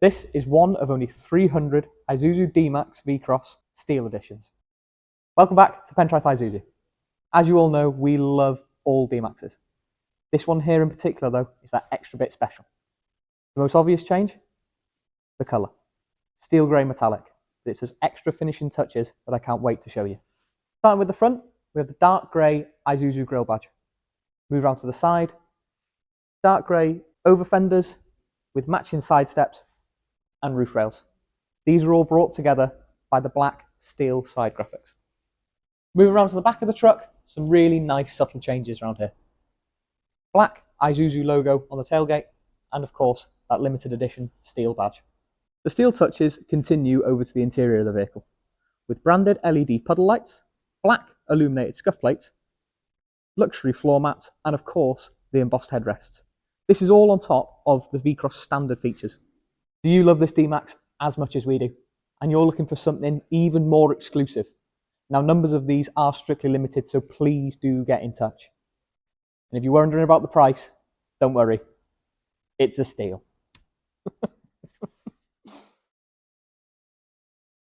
This is one of only 300 Isuzu D-Max V-Cross Steel Editions. Welcome back to Pentraeth Isuzu. As you all know, we love all D-Maxes. This one here in particular, though, is that extra bit special. The most obvious change? The colour. Steel grey metallic. It's those extra finishing touches that I can't wait to show you. Starting with the front, we have the dark grey Isuzu Grille badge. Move around to the side. Dark grey over fenders with matching side steps and roof rails. These are all brought together by the black steel side graphics. Moving around to the back of the truck, some really nice subtle changes around here. Black Isuzu logo on the tailgate, and of course that limited edition steel badge. The steel touches continue over to the interior of the vehicle, with branded LED puddle lights, black illuminated scuff plates, luxury floor mats, and of course the embossed headrests. This is all on top of the V-Cross standard features. Do you love this D-Max as much as we do? And you're looking for something even more exclusive? Now, numbers of these are strictly limited, so please do get in touch. And if you're wondering about the price, don't worry, it's a steal.